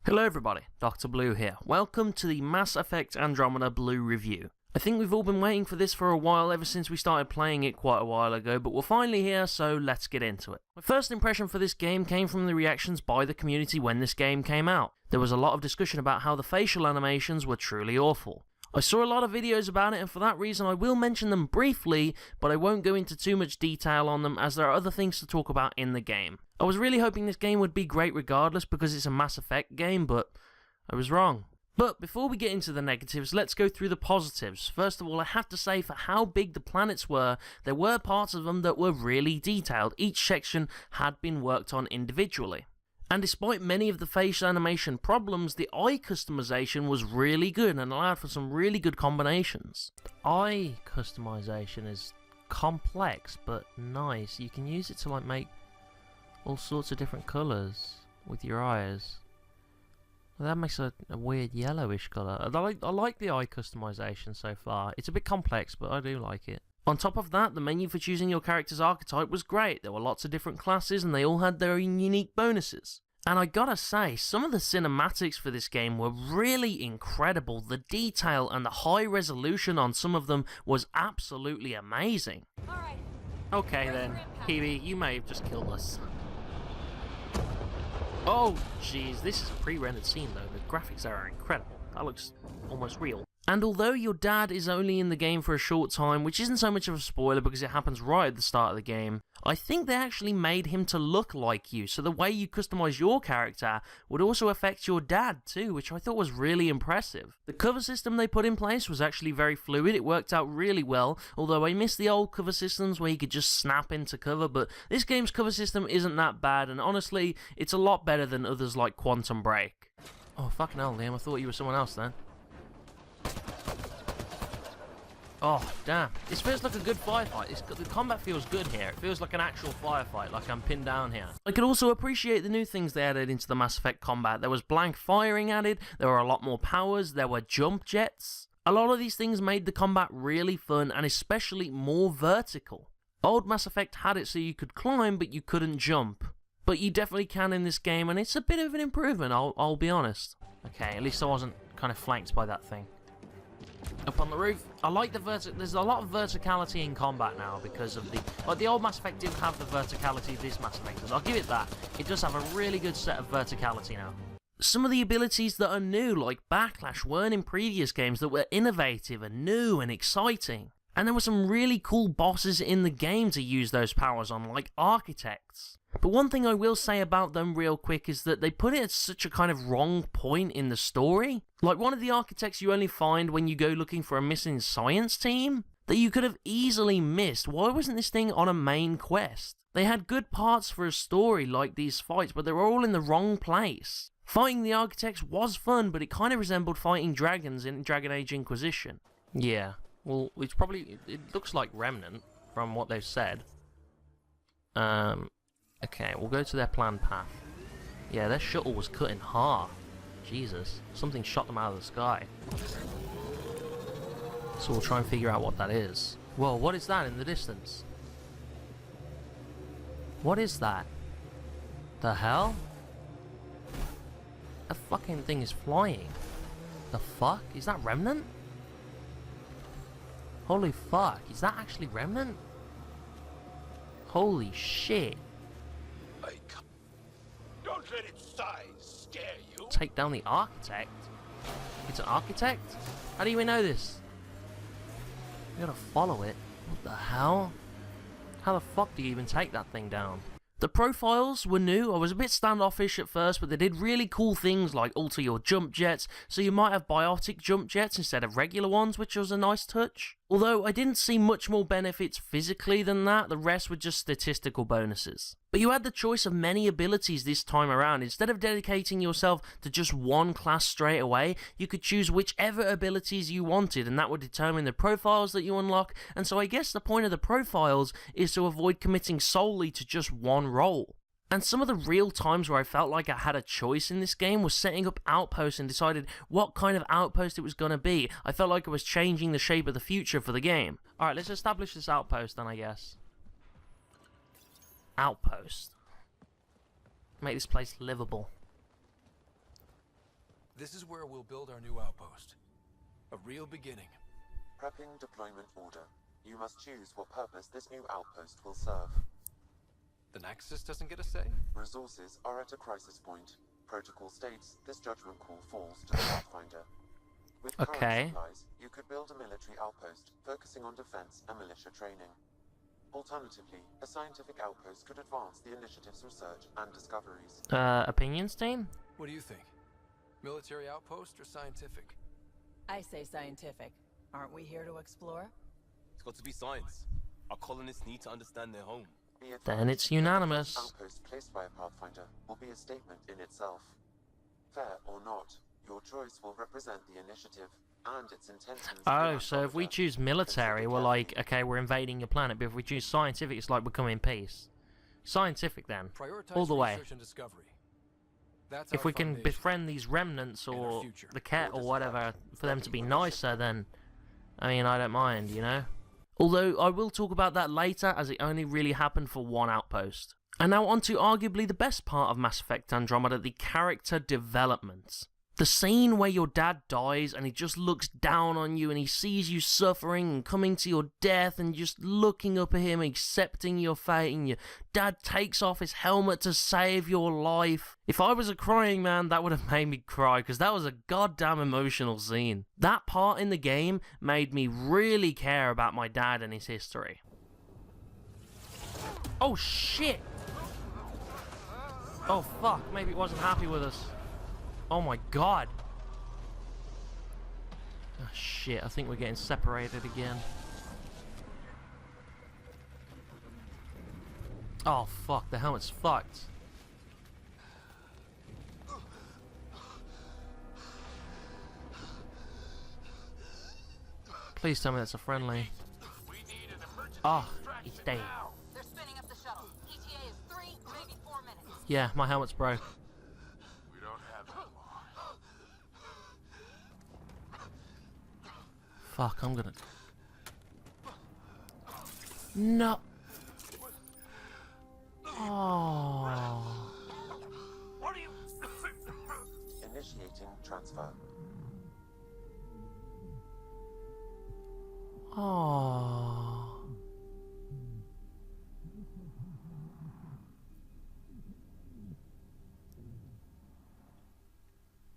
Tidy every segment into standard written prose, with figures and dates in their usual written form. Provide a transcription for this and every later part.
Hello everybody, Dr. Blue here. Welcome to the Mass Effect Andromeda Blue review. I think we've all been waiting for this for a while, ever since we started playing it quite a while ago, but we're finally here, so let's get into it. My first impression for this game came from the reactions by the community when this game came out. There was a lot of discussion about how the facial animations were truly awful. I saw a lot of videos about it, and for that reason I will mention them briefly, but I won't go into too much detail on them as there are other things to talk about in the game. I was really hoping this game would be great regardless because it's a Mass Effect game, but I was wrong. But before we get into the negatives, let's go through the positives. First of all, I have to say for how big the planets were, there were parts of them that were really detailed. Each section had been worked on individually. And despite many of the face animation problems, the eye customization was really good and allowed for some really good combinations. The eye customization is complex but nice. You can use it to make all sorts of different colours with your eyes. Well, that makes a weird yellowish colour. I like the eye customization so far. It's a bit complex, but I do like it. On top of that, the menu for choosing your character's archetype was great. There were lots of different classes and they all had their own unique bonuses. And I gotta say, some of the cinematics for this game were really incredible. The detail and the high resolution on some of them was absolutely amazing. Alright. Okay then, Kiwi, you may have just killed us. Oh jeez, this is a pre-rendered scene though. The graphics are incredible. That looks almost real. And although your dad is only in the game for a short time, which isn't so much of a spoiler because it happens right at the start of the game, I think they actually made him to look like you, so the way you customize your character would also affect your dad too, which I thought was really impressive. The cover system they put in place was actually very fluid, it worked out really well, although I miss the old cover systems where you could just snap into cover, but this game's cover system isn't that bad, and honestly, it's a lot better than others like Quantum Break. Oh fucking hell, Liam, I thought you were someone else then. Oh, damn. This feels like a good firefight. The combat feels good here. It feels like an actual firefight, like I'm pinned down here. I could also appreciate the new things they added into the Mass Effect combat. There was blank firing added, there were a lot more powers, there were jump jets. A lot of these things made the combat really fun and especially more vertical. Old Mass Effect had it so you could climb, but you couldn't jump. But you definitely can in this game, and it's a bit of an improvement, I'll be honest. Okay, at least I wasn't kind of flanked by that thing. Up on the roof, I like the there's a lot of verticality in combat now because of the old Mass Effect didn't have the verticality this Mass Effect does. I'll give it that. It does have a really good set of verticality now. Some of the abilities that are new, like Backlash, weren't in previous games that were innovative and new and exciting. And there were some really cool bosses in the game to use those powers on, like Architects. But one thing I will say about them real quick is that they put it at such a kind of wrong point in the story. Like one of the Architects you only find when you go looking for a missing science team that you could have easily missed. Why wasn't this thing on a main quest? They had good parts for a story like these fights, but they were all in the wrong place. Fighting the Architects was fun, but it kind of resembled fighting dragons in Dragon Age Inquisition. Yeah, well, it looks like Remnant from what they've said. Okay, we'll go to their planned path. Yeah, their shuttle was cut in half. Jesus, something shot them out of the sky. So we'll try and figure out what that is. Whoa, what is that in the distance? What is that? The hell? A fucking thing is flying. The fuck? Is that Remnant? Holy fuck, is that actually Remnant? Holy shit. Don't let its size scare you. Take down the Architect? It's an Architect? How do you even know this? You gotta follow it. What the hell? How the fuck do you even take that thing down? The profiles were new. I was a bit standoffish at first, but they did really cool things like alter your jump jets, so you might have biotic jump jets instead of regular ones, which was a nice touch. Although I didn't see much more benefits physically than that, the rest were just statistical bonuses. But you had the choice of many abilities this time around. Instead of dedicating yourself to just one class straight away, you could choose whichever abilities you wanted, and that would determine the profiles that you unlock. And so I guess the point of the profiles is to avoid committing solely to just one role. And some of the real times where I felt like I had a choice in this game was setting up outposts and decided what kind of outpost it was going to be. I felt like I was changing the shape of the future for the game. Alright, let's establish this outpost then, I guess. Outpost. Make this place livable. This is where we'll build our new outpost. A real beginning. Prepping deployment order. You must choose what purpose this new outpost will serve. The Nexus doesn't get a say? Resources are at a crisis point. Protocol states this judgment call falls to the Pathfinder. With current Okay. supplies, you could build a military outpost, focusing on defense and militia training. Alternatively, a scientific outpost could advance the initiative's research and discoveries. Opinions, team? What do you think? Military outpost or scientific? I say scientific. Aren't we here to explore? It's got to be science. Our colonists need to understand their home. Be advised, Then it's the unanimous. first outpost placed by a Pathfinder will be a statement in itself. Fair or not, your choice will represent the initiative and its intentions. Oh, in so if we Andromeda. choose military, Consider we're like, carefully. okay, we're invading your planet. But if we choose scientific, it's like we're coming in peace. Scientific, then. Prioritize All the way. research and discovery. That's If our we can foundation. befriend these remnants And our or future. the cat or Orders whatever left. for them to be Ready. nicer, then I mean, I don't mind, you know? Although I will talk about that later, as it only really happened for one outpost. And now on to arguably the best part of Mass Effect Andromeda, the character developments. The scene where your dad dies and he just looks down on you and he sees you suffering and coming to your death and just looking up at him, accepting your fate, and your dad takes off his helmet to save your life. If I was a crying man, that would have made me cry because that was a goddamn emotional scene. That part in the game made me really care about my dad and his history. Oh shit! Oh fuck, maybe it wasn't happy with us. Oh my god. Oh shit, I think we're getting separated again. Oh fuck, the helmet's fucked. Please tell me that's a friendly. We need an emergency Oh, extraction he's dead. now. They're spinning up the shuttle. ETA is 3, maybe 4 minutes. Yeah, my helmet's broke. We don't have that long. Fuck, I'm gonna... No! Oh. What are you? Initiating transfer. Oh.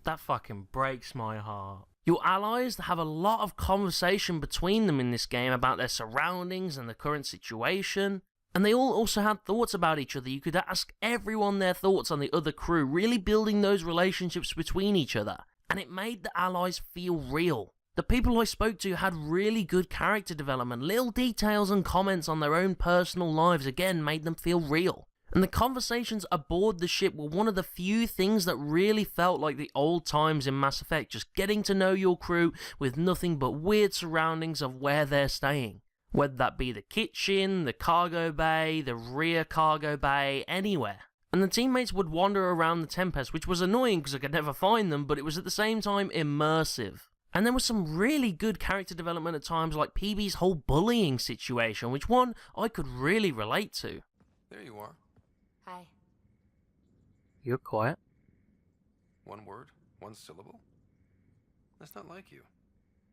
That fucking breaks my heart. Your allies have a lot of conversation between them in this game about their surroundings and the current situation. And they all also had thoughts about each other. You could ask everyone their thoughts on the other crew, really building those relationships between each other. And it made the allies feel real. The people I spoke to had really good character development. Little details and comments on their own personal lives again made them feel real. And the conversations aboard the ship were one of the few things that really felt like the old times in Mass Effect, just getting to know your crew with nothing but weird surroundings of where they're staying. Whether that be the kitchen, the cargo bay, the rear cargo bay, anywhere. And the teammates would wander around the Tempest, which was annoying because I could never find them, but it was at the same time immersive. And there was some really good character development at times, like PB's whole bullying situation, which one I could really relate to. There you are. Hi. You're quiet. One word, one syllable. That's not like you.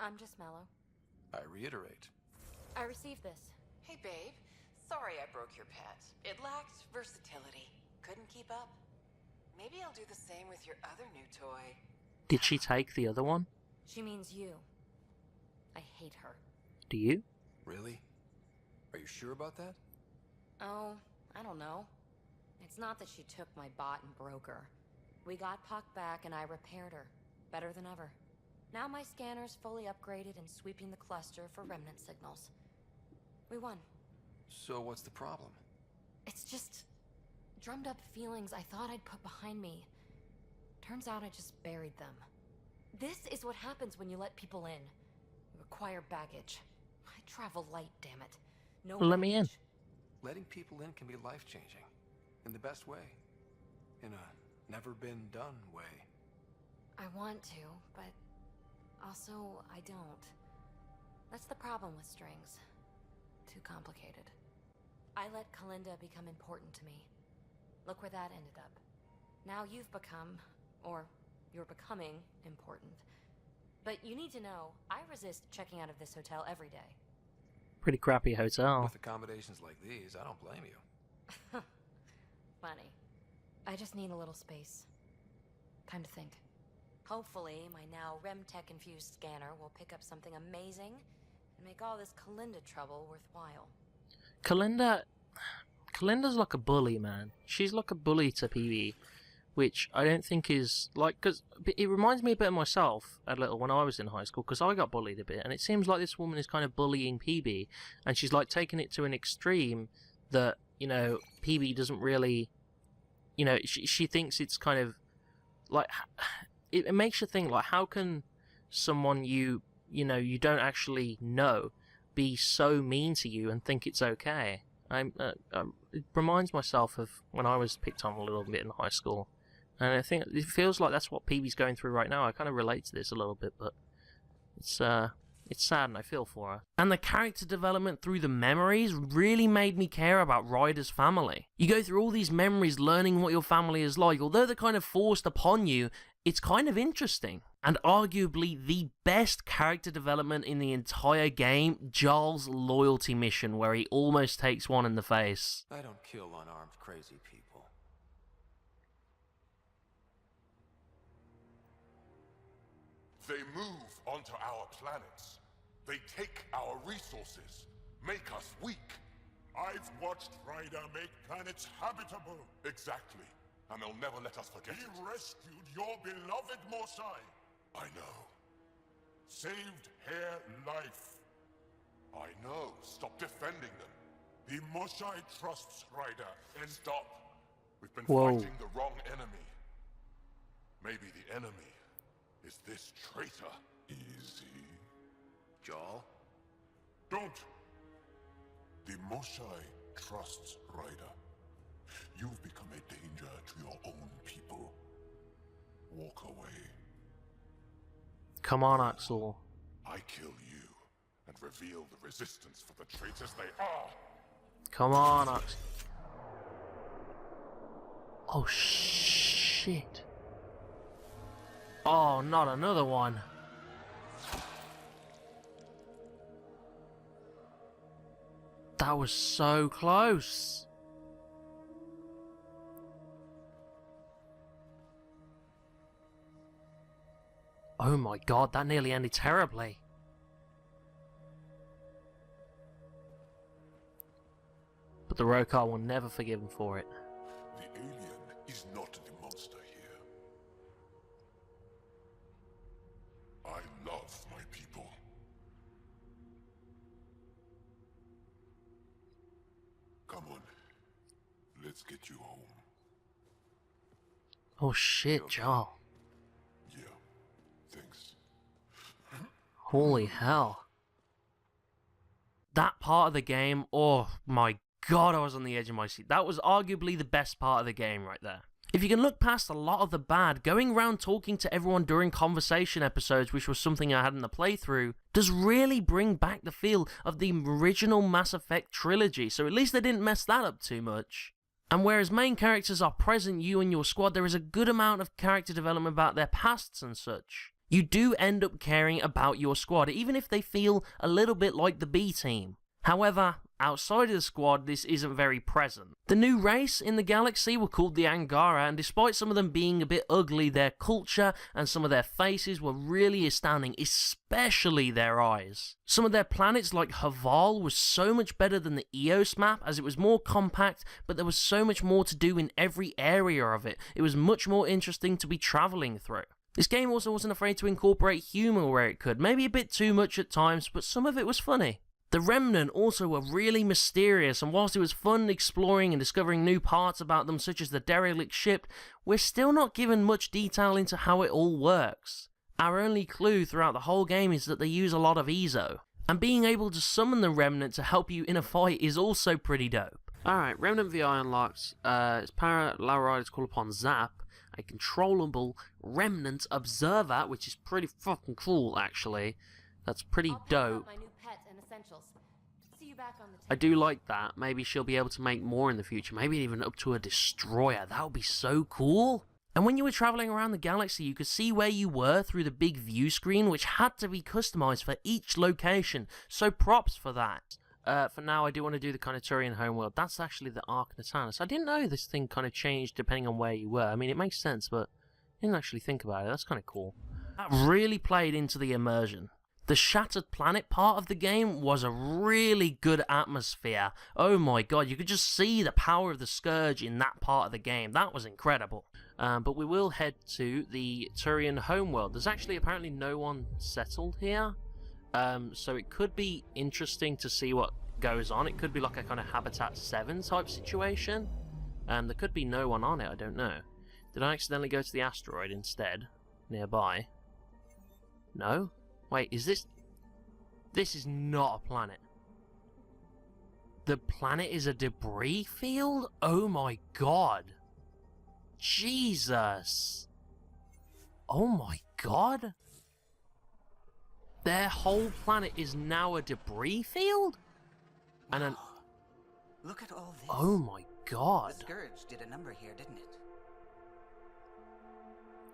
I'm just mellow. I reiterate. I received this. Hey babe, sorry I broke your pet. It lacked versatility. Couldn't keep up. Maybe I'll do the same with your other new toy. Did she take the other one? She means you. I hate her. Do you? Really? Are you sure about that? Oh, I don't know. It's not that she took my bot and broke her. We got Puck back and I repaired her. Better than ever. Now my scanner's fully upgraded and sweeping the cluster for remnant signals. We won. So what's the problem? It's just drummed up feelings I thought I'd put behind me. Turns out I just buried them. This is what happens when you let people in. You acquire baggage. I travel light, damn it. No Let me in. baggage. Letting people in can be life-changing. In the best way. In a never-been-done way. I want to, but also I don't. That's the problem with strings. Too complicated. I let Kalinda become important to me. Look where that ended up. Now you've become, or You're becoming important. But you need to know, I resist checking out of this hotel every day. Pretty crappy hotel. With accommodations like these, I don't blame you. Funny. I just need a little space. Time to think. Hopefully, my now RemTech-infused scanner will pick up something amazing and make all this Kalinda trouble worthwhile. Kalinda's like a bully, man. She's like a bully to PB, which I don't think is, like, because it reminds me a bit of myself a little when I was in high school, because I got bullied a bit, and it seems like this woman is kind of bullying PB, and she's like taking it to an extreme that, you know, PB doesn't really, you know, she thinks it's kind of, like, it makes you think, like, how can someone you know, you don't actually know be so mean to you and think it's okay? It reminds myself of when I was picked on a little bit in high school. And I think it feels like that's what PB's going through right now. I kind of relate to this a little bit, but it's sad and I feel for her. And the character development through the memories really made me care about Ryder's family. You go through all these memories learning what your family is like. Although they're kind of forced upon you, it's kind of interesting. And arguably the best character development in the entire game, Jarl's loyalty mission where he almost takes one in the face. I don't kill unarmed crazy people. They move onto our planets. They take our resources, make us weak. I've watched Ryder make planets habitable. Exactly. And they'll never let us forget He it. rescued your beloved Mosai. I know. Saved her life. I know. Stop defending them. The Mosai trusts Ryder and Stop. We've been Whoa. fighting the wrong enemy. Maybe the enemy is this traitor. easy. Jarl? Don't. The Mosai trusts Ryder. You've become a danger to your own people. Walk away. Come on, Axel. I kill you and reveal the resistance for the traitors they are. Come on, Axel. Oh, shit. Oh, not another one. That was so close. Oh my god, that nearly ended terribly. But the Rokar will never forgive him for it. The alien is not the monster here. I love my people. Come on. Let's get you home. Oh shit, Jarl. Yeah. Thanks. Holy hell. That part of the game, oh my god, I was on the edge of my seat. That was arguably the best part of the game right there. If you can look past a lot of the bad, going around talking to everyone during conversation episodes, which was something I had in the playthrough, does really bring back the feel of the original Mass Effect trilogy, so at least they didn't mess that up too much. And whereas main characters are present, you and your squad, there is a good amount of character development about their pasts and such. You do end up caring about your squad, even if they feel a little bit like the B team. However, outside of the squad, this isn't very present. The new race in the galaxy were called the Angara, and despite some of them being a bit ugly, their culture and some of their faces were really astounding, especially their eyes. Some of their planets, like Haval, was so much better than the Eos map, as it was more compact, but there was so much more to do in every area of it. It was much more interesting to be travelling through. This game also wasn't afraid to incorporate humour where it could, maybe a bit too much at times, but some of it was funny. The Remnant also were really mysterious, and whilst it was fun exploring and discovering new parts about them, such as the derelict ship, we're still not given much detail into how it all works. Our only clue throughout the whole game is that they use a lot of EZO, and being able to summon the Remnant to help you in a fight is also pretty dope. Alright, Remnant VI unlocked. Its power allow riders to call upon Zap, a controllable Remnant Observer, which is pretty fucking cool, actually. That's pretty dope. My new pet and essentials. See you back on the I do like that. Maybe she'll be able to make more in the future. Maybe even up to a destroyer. That would be so cool. And when you were traveling around the galaxy, you could see where you were through the big view screen, which had to be customized for each location, so props for that. For now, I do want to do the kind of Turian homeworld. That's actually the Ark Natanus. I didn't know this thing kind of changed depending on where you were. I mean, it makes sense, but I didn't actually think about it. That's kind of cool. That really played into the immersion. The Shattered Planet part of the game was a really good atmosphere. Oh my god, you could just see the power of the Scourge in that part of the game. That was incredible. But we will head to the Turian homeworld. There's actually apparently no one settled here. So it could be interesting to see what goes on. It could be like a kind of Habitat 7 type situation. There could be no one on it, I don't know. Did I accidentally go to the asteroid instead? Nearby? No? Wait, is this... This is not a planet. The planet is a debris field? Oh my god. Jesus. Oh my god. Their whole planet is now a debris field? And an... Look at all this. Oh my god. The Scourge did a number here, didn't it?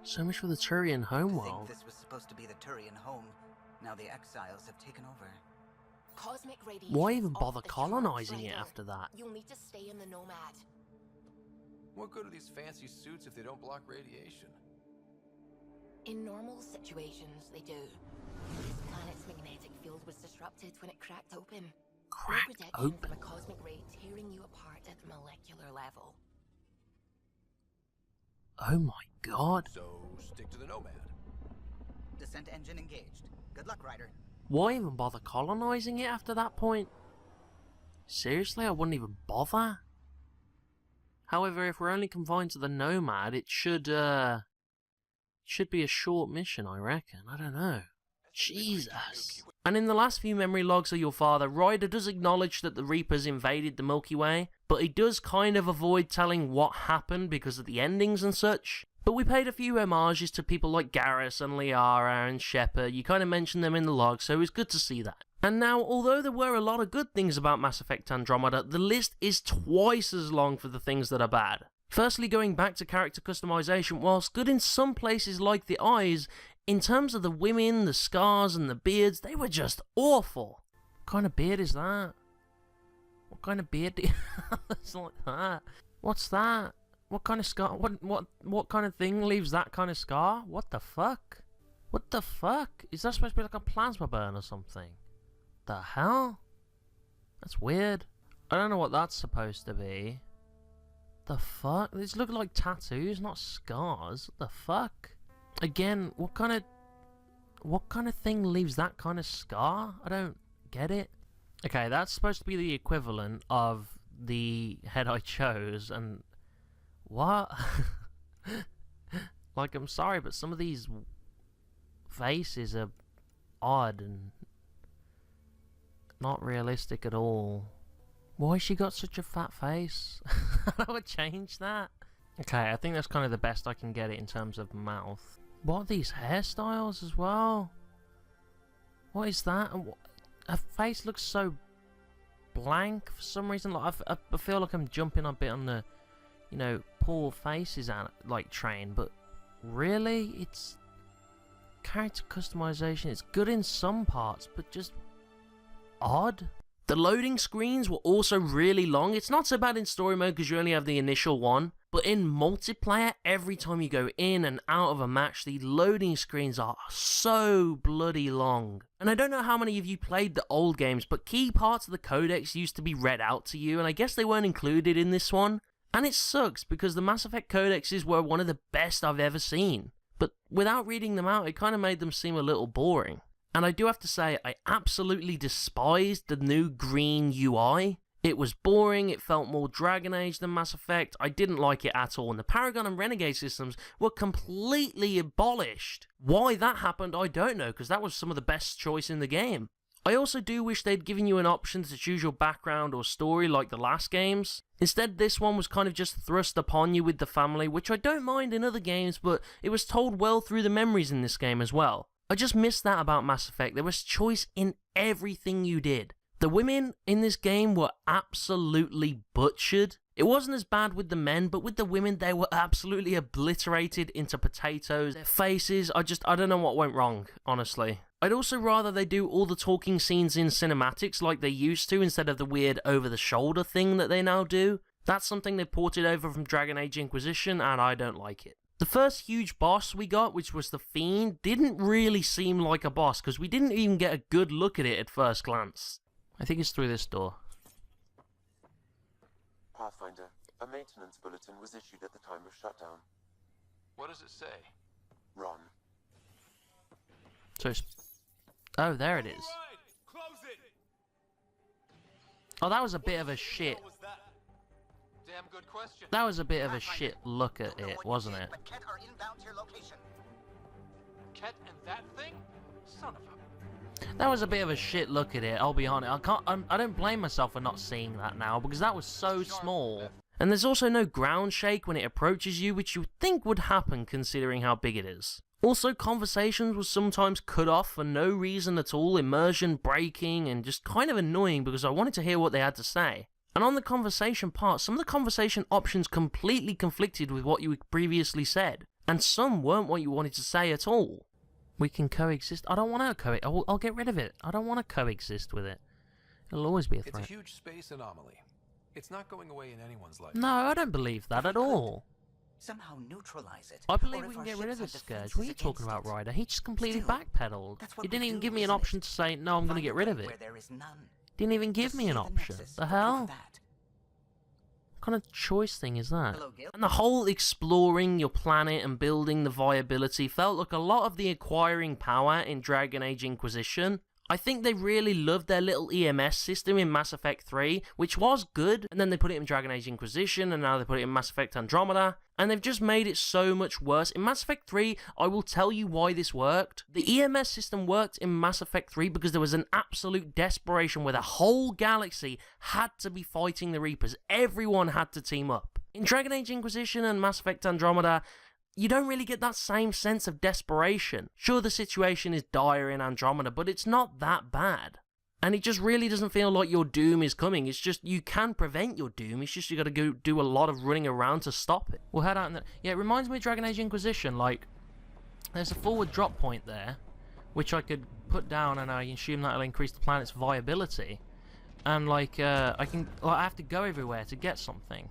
So much for the Turian homeworld. This was supposed to be the Turian home. Now the exiles have taken over. Cosmic radiation. Why even bother colonizing it after that? You'll need to stay in the Nomad. What good are these fancy suits if they don't block radiation? In normal situations, they do. This planet's magnetic field was disrupted when it cracked open. Cracked no protection open? from a cosmic ray tearing you apart at the molecular level. Oh my god. So stick to the Nomad. Descent engine engaged. Good luck, Ryder. Why even bother colonizing it after that point? Seriously, I wouldn't even bother. However, if we're only confined to the Nomad, it should be a short mission, I reckon. I don't know. Jesus. And in the last few memory logs of your father, Ryder does acknowledge that the Reapers invaded the Milky Way, but he does kind of avoid telling what happened because of the endings and such. But we paid a few homages to people like Garrus and Liara and Shepard. You kind of mentioned them in the log, so it was good to see that. And now, although there were a lot of good things about Mass Effect Andromeda, the list is twice as long for the things that are bad. Firstly, going back to character customization, whilst good in some places like the eyes, in terms of the women, the scars and the beards, they were just awful. What kind of beard is that? What kind of beard do you have that's like that? What's that? What kind of scar? What kind of thing leaves that kind of scar? What the fuck? What the fuck? Is that supposed to be like a plasma burn or something? The hell? That's weird. I don't know what that's supposed to be. The fuck? These look like tattoos, not scars. What the fuck? Again, what kind of thing leaves that kind of scar? I don't get it. Okay, that's supposed to be the equivalent of the head I chose, and what? Like, I'm sorry, but some of these faces are odd and not realistic at all. Why she got such a fat face? I would change that. Okay, I think that's kind of the best I can get it in terms of mouth. What are these hairstyles as well? What is that? Her face looks so blank for some reason. Like I feel like I'm jumping a bit on the, you know, poor faces like train, but really, it's character customization. It's good in some parts, but just odd. The loading screens were also really long. It's not so bad in story mode because you only have the initial one, but in multiplayer, every time you go in and out of a match, the loading screens are so bloody long. And I don't know how many of you played the old games, but key parts of the codex used to be read out to you, and I guess they weren't included in this one. And it sucks because the Mass Effect codexes were one of the best I've ever seen. But without reading them out, it kind of made them seem a little boring. And I do have to say, I absolutely despised the new green UI. It was boring, it felt more Dragon Age than Mass Effect, I didn't like it at all, and the Paragon and Renegade systems were completely abolished. Why that happened, I don't know, because that was some of the best choice in the game. I also do wish they'd given you an option to choose your background or story like the last games. Instead, this one was kind of just thrust upon you with the family, which I don't mind in other games, but it was told well through the memories in this game as well. I just missed that about Mass Effect. There was choice in everything you did. The women in this game were absolutely butchered. It wasn't as bad with the men, but with the women, they were absolutely obliterated into potatoes. Their faces, I don't know what went wrong, honestly. I'd also rather they do all the talking scenes in cinematics like they used to, instead of the weird over-the-shoulder thing that they now do. That's something they ported over from Dragon Age Inquisition, and I don't like it. The first huge boss we got, which was the Fiend, didn't really seem like a boss, because we didn't even get a good look at it at first glance. I think it's through this door. Pathfinder, a maintenance bulletin was issued at the time of shutdown. What does it say? Run. So it's... Oh, there it is. Oh, that was a bit of a shit. Damn good question. That was a bit of a shit look at it, wasn't it? But Ket are inbound to your location. Ket and that thing? Son of a... That was a bit of a shit look at it, I'll be honest. I don't blame myself for not seeing that now, because that was so small. And there's also no ground shake when it approaches you, which you would think would happen considering how big it is. Also, conversations were sometimes cut off for no reason at all, immersion breaking, and just kind of annoying because I wanted to hear what they had to say. And on the conversation part, some of the conversation options completely conflicted with what you previously said, and some weren't what you wanted to say at all. We can coexist. I don't want to coexist. I'll get rid of it. I don't want to coexist with it. It'll always be a threat. It's a huge space anomaly. It's not going away in anyone's life. No, I don't believe that at all. Somehow neutralize it. I believe Or we if can our get rid of ships this have scourge. What are you defenses talking about, against it? Ryder? He just completely Still, backpedaled. that's what He we didn't even do, give me an isn't option it? to say, no, I'm going to Find get a rid way of it. where there is none. Didn't even give Just me see an the option. nexus The for proof of hell? that. What kind of choice thing is that? Hello, Gil. And the whole exploring your planet and building the viability felt like a lot of the acquiring power in Dragon Age Inquisition. I think they really loved their little EMS system in Mass Effect 3, which was good, and then they put it in Dragon Age Inquisition, and now they put it in Mass Effect Andromeda, and they've just made it so much worse. In Mass Effect 3, I will tell you why this worked. The EMS system worked in Mass Effect 3 because there was an absolute desperation where the whole galaxy had to be fighting the Reapers. Everyone had to team up. In Dragon Age Inquisition and Mass Effect Andromeda, you don't really get that same sense of desperation. Sure, the situation is dire in Andromeda, but it's not that bad. And it just really doesn't feel like your doom is coming. It's just, you can prevent your doom. It's just you gotta go do a lot of running around to stop it. We'll head out in the... Yeah, it reminds me of Dragon Age Inquisition. Like, there's a forward drop point there, which I could put down, and I assume that'll increase the planet's viability. And, like, I have to go everywhere to get something.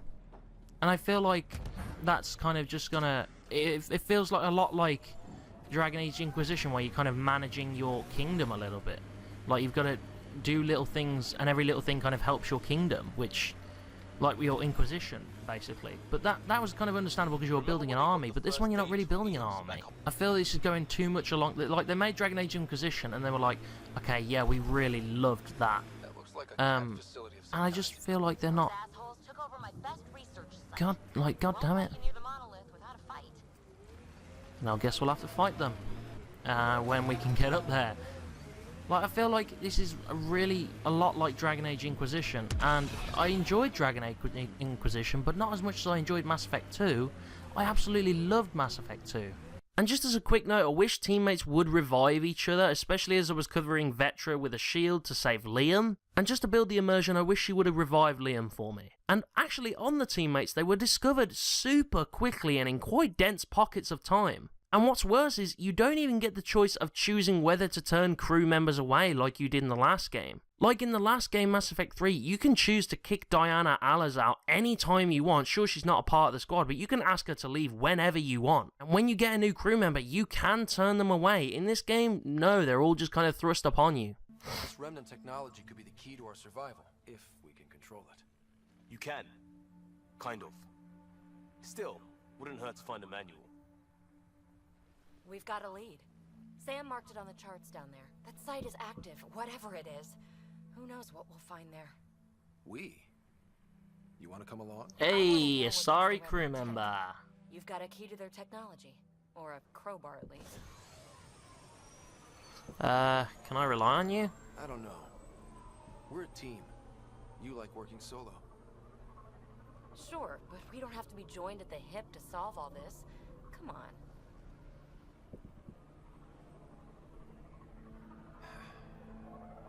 And I feel like that's kind of just gonna... It feels like a lot like Dragon Age Inquisition, where you're kind of managing your kingdom a little bit. Like, you've got to do little things, and every little thing kind of helps your kingdom, which, like with your Inquisition, basically. But that was kind of understandable because you were building an army, but this one you're not really building an army. I feel this is going too much along... Like, they made Dragon Age Inquisition, and they were like, okay, yeah, we really loved that. That looks like a facility of some And I just feel like they're not... God damn it. Now I guess we'll have to fight them when we can get up there. Like, I feel like this is a lot like Dragon Age Inquisition, and I enjoyed Dragon Age Inquisition, but not as much as I enjoyed Mass Effect 2. I absolutely loved Mass Effect 2. And just as a quick note, I wish teammates would revive each other, especially as I was covering Vetra with a shield to save Liam. And just to build the immersion, I wish she would have revived Liam for me. And actually, on the teammates, they were discovered super quickly and in quite dense pockets of time. And what's worse is, you don't even get the choice of choosing whether to turn crew members away like you did in the last game. Like in the last game, Mass Effect 3, you can choose to kick Diana Allers out anytime you want. Sure, she's not a part of the squad, but you can ask her to leave whenever you want. And when you get a new crew member, you can turn them away. In this game, no, they're all just kind of thrust upon you. This remnant technology could be the key to our survival, if we can control it. You can. Kind of. Still, wouldn't hurt to find a manual. We've got a lead. Sam marked it on the charts down there. That site is active, whatever it is. Who knows what we'll find there. We? You want to come along? Hey, sorry crew member. You've got a key to their technology. Or a crowbar, at least. Can I rely on you? I don't know. We're a team. You like working solo. Sure, but we don't have to be joined at the hip to solve all this. Come on.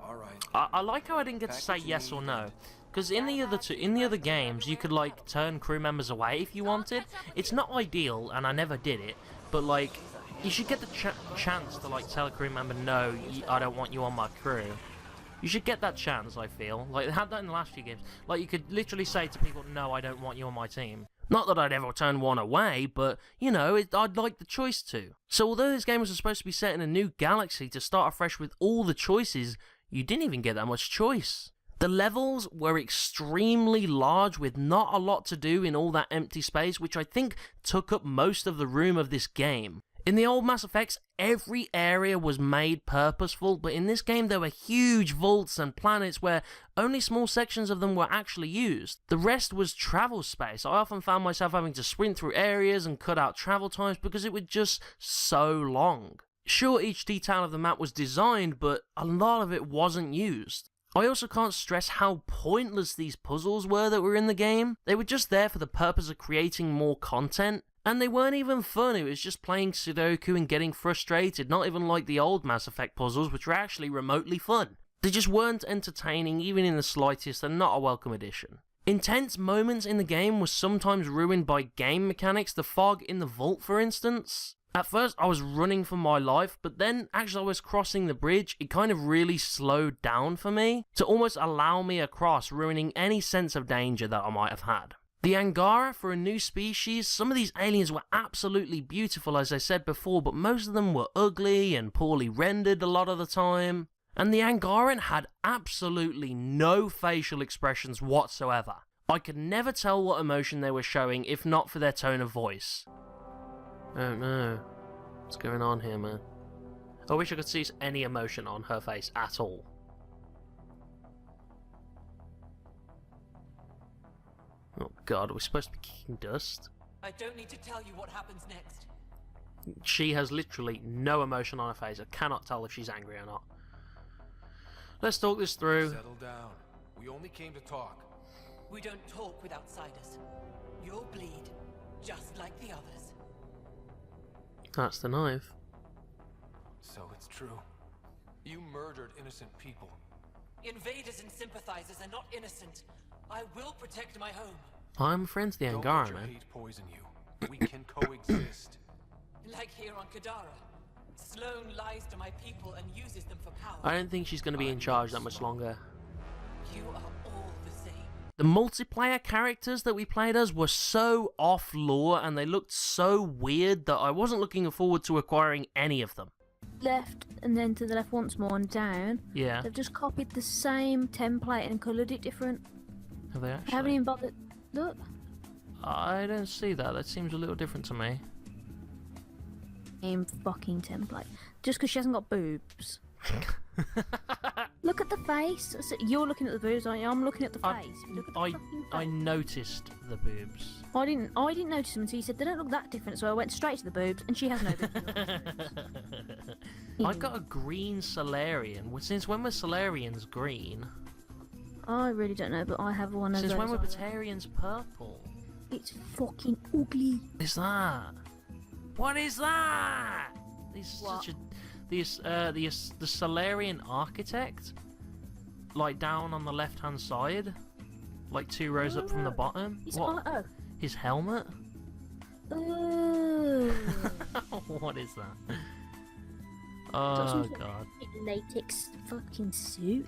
All right. I like how I didn't get to say yes or no. Because in the other games, you could like turn crew members away if you wanted. It's not ideal, and I never did it. But like, you should get the chance to like tell a crew member, no, I don't want you on my crew. You should get that chance. I feel like they had that in the last few games. Like you could literally say to people, no, I don't want you on my team. Not that I'd ever turn one away, but you know, I'd like the choice to. So although this game was supposed to be set in a new galaxy to start afresh with all the choices, you didn't even get that much choice. The levels were extremely large with not a lot to do in all that empty space, which I think took up most of the room of this game. In the old Mass Effects, every area was made purposeful, but in this game there were huge vaults and planets where only small sections of them were actually used. The rest was travel space. I often found myself having to sprint through areas and cut out travel times because it was just so long. Sure, each detail of the map was designed, but a lot of it wasn't used. I also can't stress how pointless these puzzles were that were in the game. They were just there for the purpose of creating more content. And they weren't even fun, it was just playing Sudoku and getting frustrated, not even like the old Mass Effect puzzles, which were actually remotely fun. They just weren't entertaining, even in the slightest, and not a welcome addition. Intense moments in the game were sometimes ruined by game mechanics, the fog in the vault for instance. At first I was running for my life, but then as I was crossing the bridge, it kind of really slowed down for me, to almost allow me across, ruining any sense of danger that I might have had. The Angara, for a new species, some of these aliens were absolutely beautiful as I said before, but most of them were ugly and poorly rendered a lot of the time. And the Angaran had absolutely no facial expressions whatsoever. I could never tell what emotion they were showing if not for their tone of voice. Oh no. What's going on here, man? I wish I could see any emotion on her face at all. Oh god, are we supposed to be kicking dust? I don't need to tell you what happens next. She has literally no emotion on her face. I cannot tell if she's angry or not. Let's talk this through. Settle down. We only came to talk. We don't talk with outsiders. You'll bleed, just like the others. That's the knife. So it's true. You murdered innocent people. Invaders and sympathizers are not innocent. I will protect my home. I'm friends with the Don't Angara, let your man. hate poison you. We can coexist. Like here on Kadara. Sloane lies to my people and uses them for power. I don't think she's going to be in charge that much longer. You are all the same. The multiplayer characters that we played as were so off lore and they looked so weird that I wasn't looking forward to acquiring any of them. Left and then to the left once more and down. Yeah. They've just copied the same template and coloured it different. Have they I actually? haven't even bothered. Look. I don't see that. That seems a little different to me. Same fucking template. Just because she hasn't got boobs. Look at the face. So you're looking at the boobs, aren't you? I'm looking at the face. Look at the fucking face. I noticed the boobs. I didn't notice them until you said they don't look that different, so I went straight to the boobs, and she has no boobs. I got a green Solarian. Since when were Solarians green? I really don't know, but I have one of those. Since when were Batarians purple? It's fucking ugly. What is that? What is that? The Solarian architect, like down on the left-hand side, like 2 rows up from the bottom. What? Oh. His helmet? Oh. What is that? Oh god. Latex fucking suit.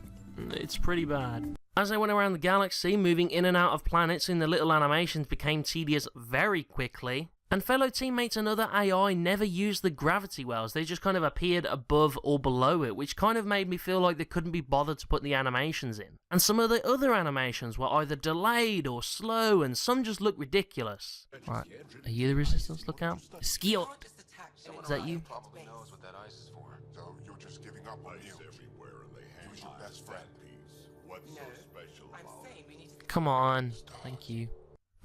It's pretty bad. As I went around the galaxy, moving in and out of planets in the little animations became tedious very quickly. And fellow teammates and other AI never used the gravity wells, they just kind of appeared above or below it, which kind of made me feel like they couldn't be bothered to put the animations in. And some of the other animations were either delayed or slow, and some just looked ridiculous. Right, are you the Resistance? Look out. Skill! Is that you? Probably knows what that ice is for. So you're just giving up on you everywhere and they hand you your best friend piece. What's so special about it? Come on, thank you.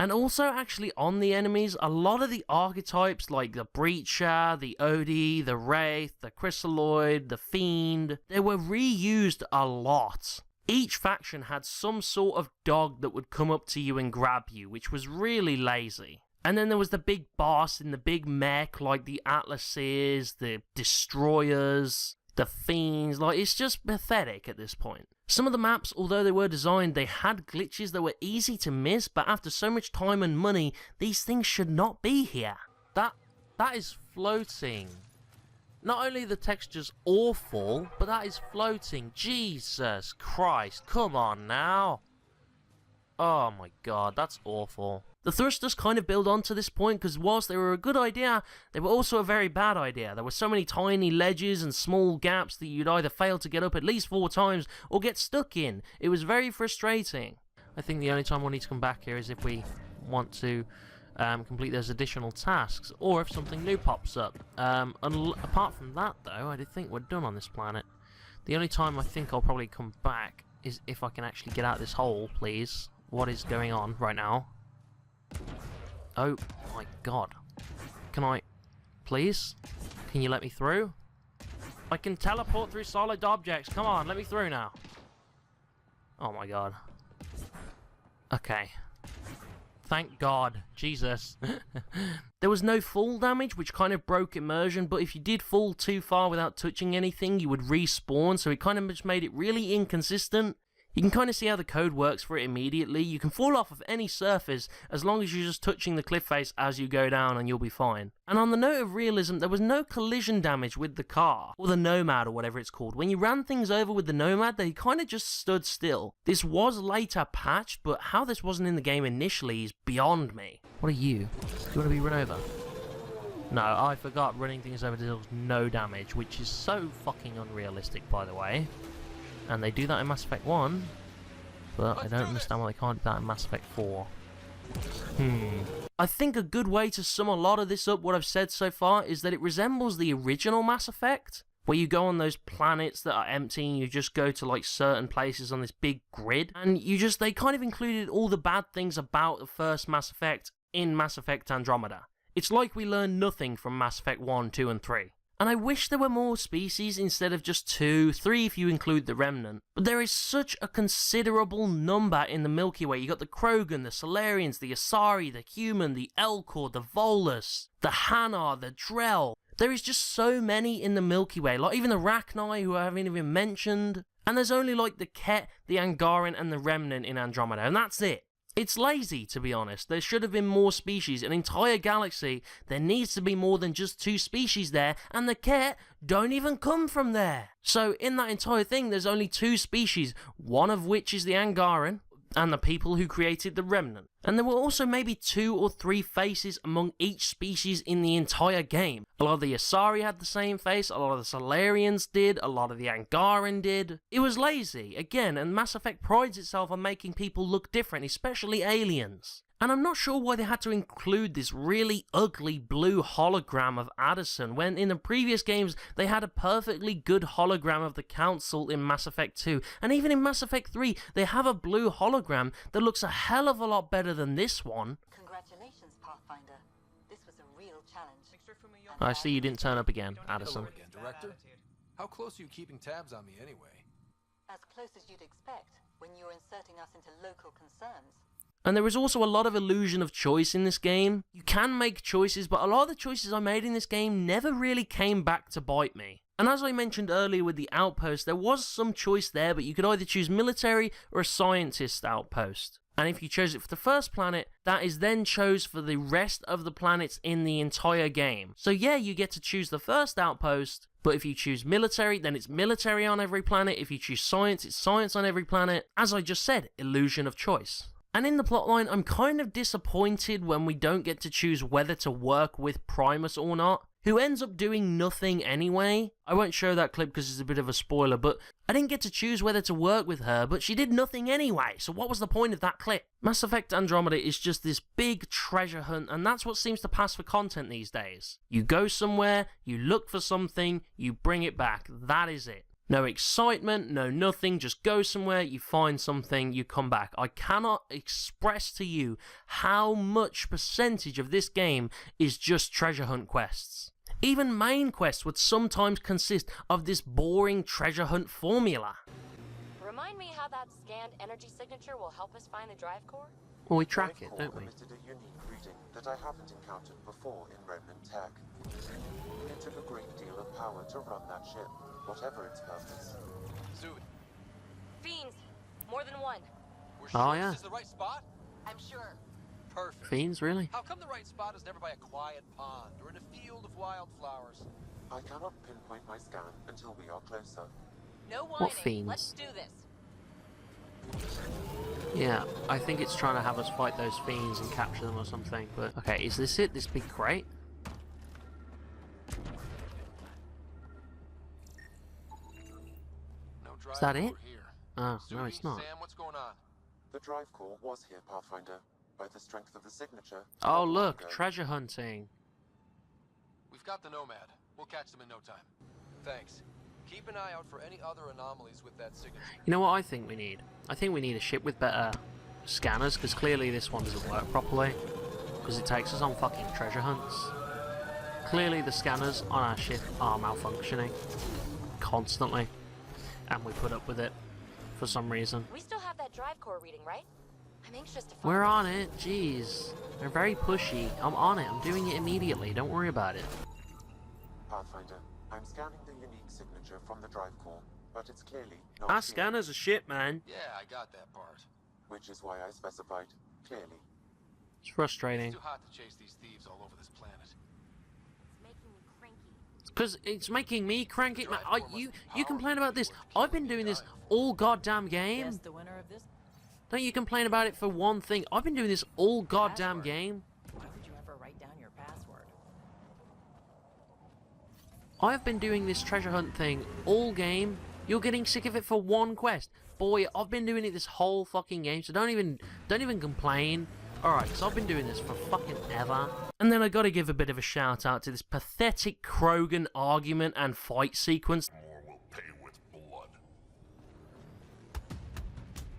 And also, actually, on the enemies, a lot of the archetypes, like the Breacher, the Odie, the Wraith, the Chrysaloid, the Fiend, they were reused a lot. Each faction had some sort of dog that would come up to you and grab you, which was really lazy. And then there was the big boss in the big mech, like the Atlases, the Destroyers, the Fiends. Like, it's just pathetic at this point. Some of the maps, although they were designed, they had glitches that were easy to miss, but after so much time and money, these things should not be here. That is floating. Not only the texture's awful, but that is floating. Jesus Christ, come on now. Oh my god, that's awful. The thrusters kind of build on to this point because whilst they were a good idea, they were also a very bad idea. There were so many tiny ledges and small gaps that you'd either fail to get up at least 4 times or get stuck in. It was very frustrating. I think the only time we'll need to come back here is if we want to complete those additional tasks, or if something new pops up. Apart from that, though, I think we're done on this planet. The only time I think I'll probably come back is if I can actually get out of this hole, please. What is going on right now? Oh my god. Can I... Please? Can you let me through? I can teleport through solid objects. Come on, let me through now. Oh my god. Okay. Thank God. Jesus. There was no fall damage, which kind of broke immersion, but if you did fall too far without touching anything, you would respawn, so it kind of just made it really inconsistent. You can kind of see how the code works for it immediately. You can fall off of any surface as long as you're just touching the cliff face as you go down and you'll be fine. And on the note of realism, there was no collision damage with the car, or the Nomad or whatever it's called. When you ran things over with the Nomad, they kind of just stood still. This was later patched, but how this wasn't in the game initially is beyond me. What are you? Do you want to be run over? No, I forgot running things over deals no damage, which is so fucking unrealistic, by the way. And they do that in Mass Effect 1, but I don't understand why they can't do that in Mass Effect 4. I think a good way to sum a lot of this up, what I've said so far, is that it resembles the original Mass Effect, where you go on those planets that are empty and you just go to like certain places on this big grid, and they kind of included all the bad things about the first Mass Effect in Mass Effect Andromeda. It's like we learned nothing from Mass Effect 1, 2, and 3. And I wish there were more species instead of just 2, 3 if you include the Remnant. But there is such a considerable number in the Milky Way. You got the Krogan, the Solarians, the Asari, the Human, the Elcor, the Volus, the Hanar, the Drell. There is just so many in the Milky Way, like even the Rachni, who I haven't even mentioned. And there's only like the Ket, the Angaran, and the Remnant in Andromeda, and that's it. It's lazy, to be honest. There should have been more species. An entire galaxy, there needs to be more than just 2 species there, and the Ket don't even come from there. So in that entire thing, there's only 2 species, one of which is the Angaran, and the people who created the Remnant. And there were also maybe 2 or 3 faces among each species in the entire game. A lot of the Asari had the same face, a lot of the Solarians did, a lot of the Angaran did. It was lazy, again, and Mass Effect prides itself on making people look different, especially aliens. And I'm not sure why they had to include this really ugly blue hologram of Addison, when in the previous games they had a perfectly good hologram of the Council in Mass Effect 2, and even in Mass Effect 3 they have a blue hologram that looks a hell of a lot better than this one. Congratulations, Pathfinder. This was a real challenge. I see you didn't turn up again, Addison. Hello again, Director. How close are you keeping tabs on me anyway? As close as you'd expect when you're inserting us into local concerns. And there is also a lot of illusion of choice in this game. You can make choices, but a lot of the choices I made in this game never really came back to bite me. And as I mentioned earlier with the outpost, there was some choice there, but you could either choose military or a scientist outpost. And if you chose it for the first planet, that is then chose for the rest of the planets in the entire game. So yeah, you get to choose the first outpost, but if you choose military, then it's military on every planet. If you choose science, it's science on every planet. As I just said, illusion of choice. And in the plotline, I'm kind of disappointed when we don't get to choose whether to work with Primus or not, who ends up doing nothing anyway. I won't show that clip because it's a bit of a spoiler, but I didn't get to choose whether to work with her, but she did nothing anyway, so what was the point of that clip? Mass Effect Andromeda is just this big treasure hunt, and that's what seems to pass for content these days. You go somewhere, you look for something, you bring it back. That is it. No excitement, no nothing, just go somewhere, you find something, you come back. I cannot express to you how much percentage of this game is just treasure hunt quests. Even main quests would sometimes consist of this boring treasure hunt formula. Remind me how that scanned energy signature will help us find the drive core? Well, we track it, don't we? Emitted a unique reading that I haven't encountered before in Remnant tech. It took a great deal of power to run that ship, whatever its purpose. Zooey, Fiends. More than one. We're Oh, sure yeah. this is the right spot? I'm sure. Perfect. Fiends, really? How come the right spot is never by a quiet pond or in a field of wildflowers? I cannot pinpoint my scan until we are closer. No whining. fiends? Let's do this. Yeah, I think it's trying to have us fight those fiends and capture them or something, but... Okay, is this it? This big crate? No drive Is that it? over here. Oh, no, Suki, it's not. Sam, what's going on? The drive core was here, Pathfinder. By the strength of the signature. Oh, not long look, ago. treasure hunting. We've got the Nomad. We'll catch them in no time. Thanks. Keep an eye out for any other anomalies with that signature. You know what I think we need? I think we need a ship with better scanners, because clearly this one doesn't work properly. Because it takes us on fucking treasure hunts. Clearly the scanners on our ship are malfunctioning. Constantly. And we put up with it. For some reason. We still have that drive core reading, right? I'm anxious to find We're on it, jeez. They're very pushy. I'm on it, I'm doing it immediately, don't worry about it. Pathfinder, I'm scanning the unique signature from the drive core, but it's clearly not Our here, scanners are shit, man. Yeah, I got that part. which is why I specified clearly. It's frustrating. It's too hot to chase these thieves all over this planet. It's making me cranky. Because it's making me cranky. You complain about this. I've been doing this all goddamn game. Guess the winner of this. Don't you complain about it for one thing. I've been doing this all goddamn Password. game. Why would you ever write down your password? I've been doing this treasure hunt thing all game. You're getting sick of it for one quest. Boy, I've been doing it this whole fucking game, so don't even complain. Alright, because I've been doing this for fucking ever. And then I gotta give a bit of a shout out to this pathetic Krogan argument and fight sequence. More will pay with blood.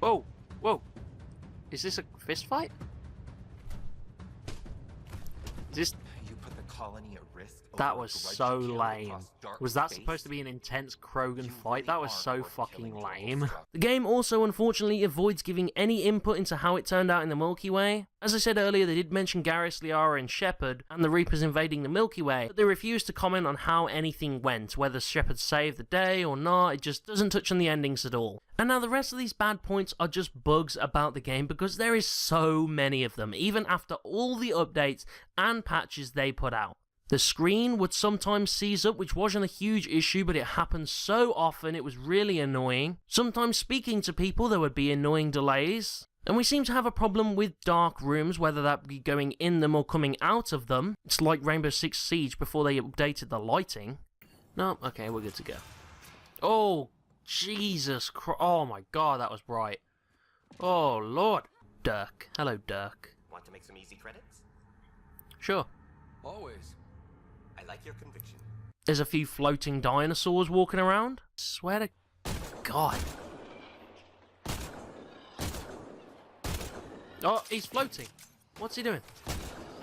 Whoa, whoa. Is this a fist fight? Is this... You put the colony at risk. That was so lame. Was that supposed to be an intense Krogan fight? That was so fucking lame. The game also unfortunately avoids giving any input into how it turned out in the Milky Way. As I said earlier, they did mention Garrus, Liara and Shepard and the Reapers invading the Milky Way, but they refused to comment on how anything went, whether Shepard saved the day or not. It just doesn't touch on the endings at all. And now the rest of these bad points are just bugs about the game because there is so many of them, even after all the updates and patches they put out. The screen would sometimes seize up, which wasn't a huge issue, but it happened so often it was really annoying. Sometimes speaking to people, there would be annoying delays. And we seem to have a problem with dark rooms, whether that be going in them or coming out of them. It's like Rainbow Six Siege before they updated the lighting. No, okay, we're good to go. Oh, Jesus Christ. Oh my god, that was bright. Oh, Lord. Dirk. Hello, Dirk. Want to make some easy credits? Sure. Always. I like your conviction. There's a few floating dinosaurs walking around. Swear to God. Oh, he's floating. What's he doing?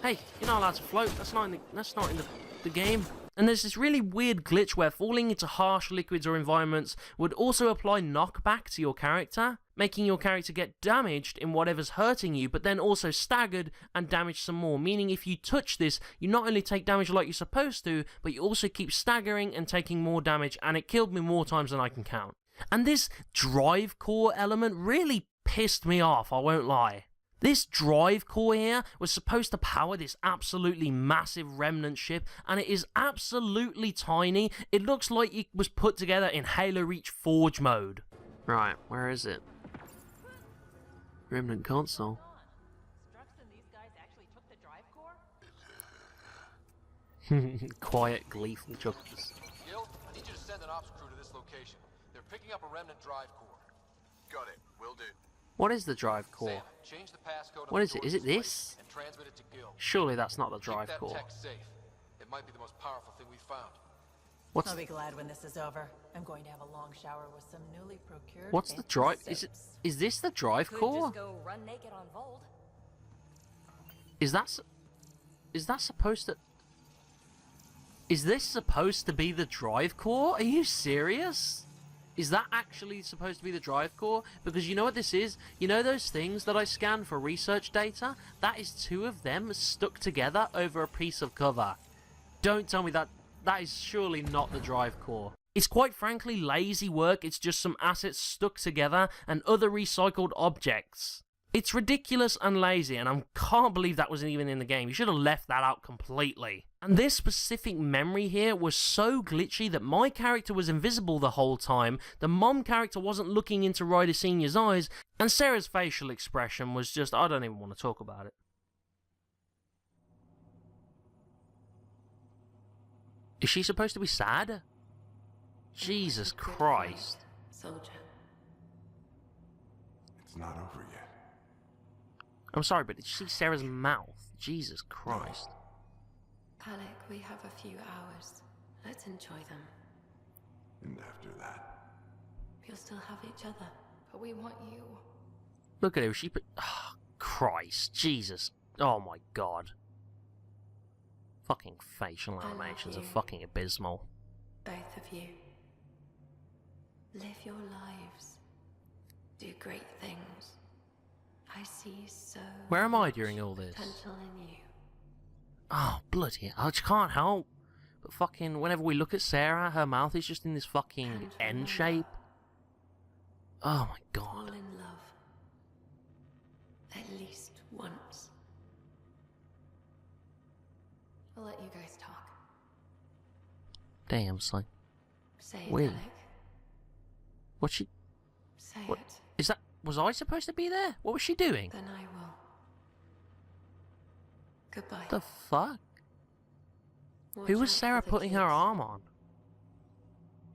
Hey, you're not allowed to float. That's not in the game. And there's this really weird glitch where falling into harsh liquids or environments would also apply knockback to your character, making your character get damaged in whatever's hurting you, but then also staggered and damaged some more, meaning if you touch this, you not only take damage like you're supposed to, but you also keep staggering and taking more damage, and it killed me more times than I can count. And this drive core element really pissed me off, I won't lie. This drive core here was supposed to power this absolutely massive remnant ship, and it is absolutely tiny. It looks like it was put together in Halo Reach Forge mode. Right, where is it? Remnant console. Strux and these guys actually took the drive core? Quiet, gleeful chuckles. Gil, I need you to send an ops crew to this location. They're picking up a remnant drive core. Got it. Will do. What is the drive core? Sam, change the passcode What on is the it? Is it this? and transmit it to Gil. Surely that's not the drive Keep that core. tech safe. It might be the most powerful thing we've found. What's I'll be glad when this is over. I'm going to have a long shower with some newly procured. What's the drive? Is this the drive Could core? just go run naked on Vold. Is that supposed to? Is this supposed to be the drive core? Are you serious? Is that actually supposed to be the drive core? Because you know what this is? You know those things that I scan for research data? That is two of them stuck together over a piece of cover. Don't tell me that That is surely not the drive core. It's quite frankly lazy work. It's just some assets stuck together and other recycled objects. It's ridiculous and lazy, and I can't believe that wasn't even in the game. You should have left that out completely. And this specific memory here was so glitchy that my character was invisible the whole time, the mom character wasn't looking into Ryder Sr.'s eyes, and Sarah's facial expression was just, I don't even want to talk about it. Is she supposed to be sad? Jesus Christ. Soldier. It's not over yet. I'm sorry, but did you see Sarah's mouth? Jesus Christ. Alec, we have a few hours. Let's enjoy them. And after that, We'll still have each other. But we want you. Look at her, she put... Oh, Christ, Jesus. Oh my God. Fucking facial animations are fucking abysmal. Both of you. Live your lives. Do great things. I see so Where am I during all this? potential in you. Oh, bloody hell. I just can't help. But fucking, whenever we look at Sarah, her mouth is just in this fucking N shape. Oh my God. Fall in love. At least once. I'll let you guys talk. Damn, son. Say it, Wait. Alec. What's she... Say What? it. Is that... Was I supposed to be there? What was she doing? Then I will. Goodbye. The fuck? Watch Who was out Sarah for the putting her kids. arm on?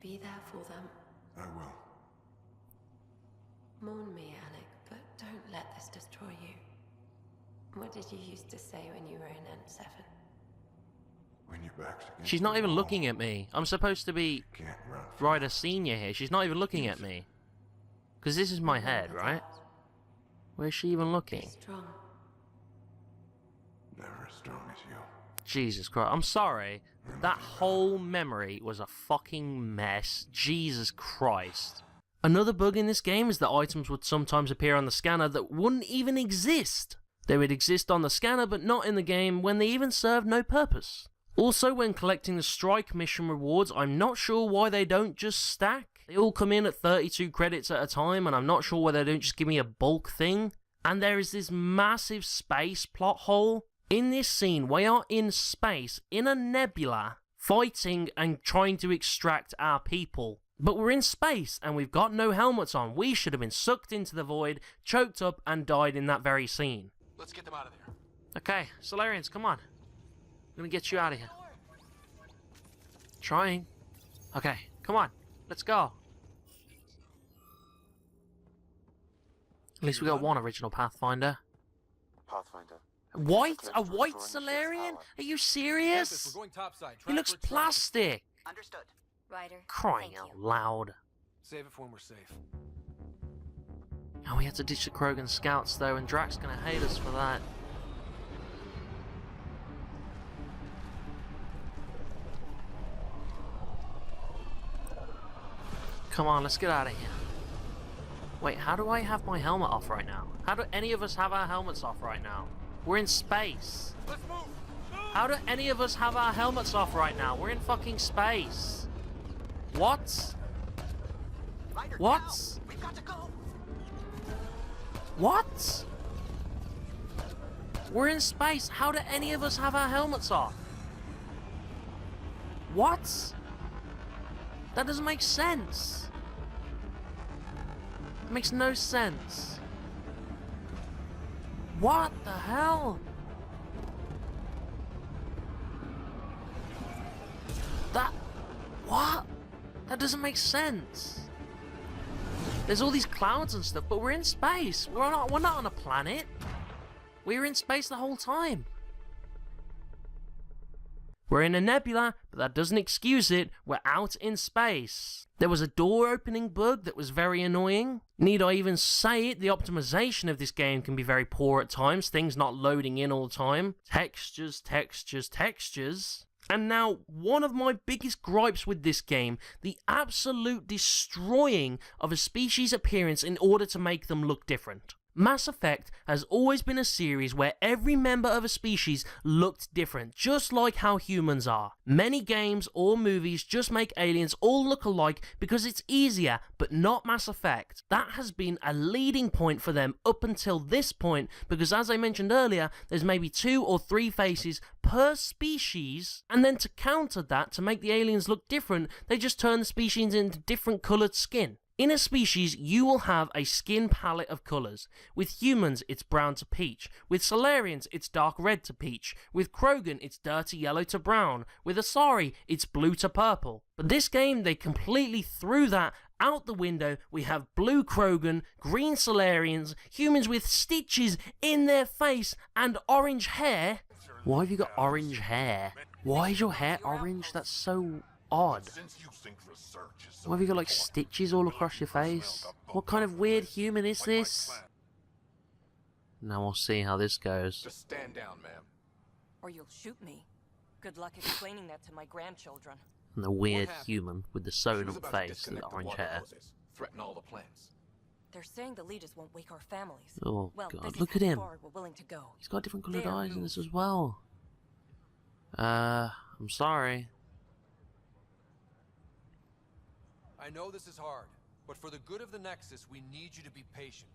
Be there for them. I will. Mourn me, Alec, but don't let this destroy you. What did you used to say when you were in N7? When your back's against She's not the even wall, looking at me. I'm supposed to be can't run from Ryder Senior here. She's not even looking at me. Because this is my head, right? Where's she even looking? Strong. never as strong as you. Jesus Christ. I'm sorry. That whole memory was a fucking mess. Jesus Christ. Another bug in this game is that items would sometimes appear on the scanner that wouldn't even exist. They would exist on the scanner but not in the game when they even served no purpose. Also, when collecting the strike mission rewards, I'm not sure why they don't just stack. They all come in at 32 credits at a time, and I'm not sure why they don't just give me a bulk thing. And there is this massive space plot hole. In this scene, we are in space, in a nebula, fighting and trying to extract our people. But we're in space, and we've got no helmets on. We should have been sucked into the void, choked up, and died in that very scene. Let's get them out of there. Okay, Solarians, come on. I'm gonna get you out of here. Trying. Okay, come on. Let's go. At least we got one original Pathfinder. Pathfinder. White? A white Solarian? Are you serious? We're going topside. He looks plastic. Understood. Ryder. Crying out loud. Save it for when we're safe. Oh, we had to ditch the Krogan scouts though, and Drax's gonna hate us for that. Come on, let's get out of here. Wait, how do I have my helmet off right now? How do any of us have our helmets off right now? We're in space. Let's move! How do any of us have our helmets off right now? We're in fucking space. What? Ryder, What? now. We've got to go. What? We're in space. How do any of us have our helmets off? What? That doesn't make sense. It makes no sense. What the hell? What? That doesn't make sense. There's all these clouds and stuff, but we're in space. We're not on a planet. We were in space the whole time. We're in a nebula, but that doesn't excuse it. We're out in space. There was a door opening bug that was very annoying. Need I even say it? The optimization of this game can be very poor at times. Things not loading in all the time. Textures, textures, textures. And now, one of my biggest gripes with this game, the absolute destroying of a species' appearance in order to make them look different. Mass Effect has always been a series where every member of a species looked different, just like how humans are. Many games or movies just make aliens all look alike because it's easier, but not Mass Effect. That has been a leading point for them up until this point, because as I mentioned earlier, there's maybe 2 or 3 faces per species, and then to counter that, to make the aliens look different, they just turn the species into different coloured skin. In a species, you will have a skin palette of colours. With humans, it's brown to peach. With Solarians, it's dark red to peach. With Krogan, it's dirty yellow to brown. With Asari, it's blue to purple. But this game, they completely threw that out the window. We have blue Krogan, green Solarians, humans with stitches in their face, and orange hair. Why have you got orange hair? Why is your hair orange? That's so odd. Why have you got like stitches all across your face? What kind of weird human is this? Now we'll see how this goes. Just stand down, ma'am. Or you'll shoot me. Good luck explaining that to my grandchildren. And the weird human with the sewn up face and the orange hair. Threaten all the plants. They're saying the leaders won't wake our families. Oh well, god, look at him. We're willing to go. He's got different coloured eyes in this as well. I'm sorry. I know this is hard, but for the good of the Nexus, we need you to be patient.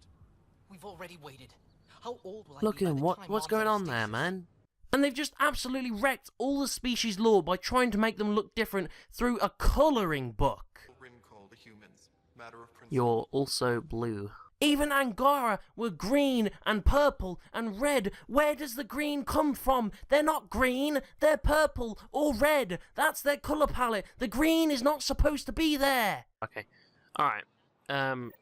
We've already waited. How old will I Look be at by him, the time what's Mom's going in on there, stasis? man? And they've just absolutely wrecked all the species lore by trying to make them look different through a colouring book. You're also blue. Even Angara were green and purple and red. Where does the green come from? They're not green, they're purple or red. That's their colour palette. The green is not supposed to be there. Okay, alright.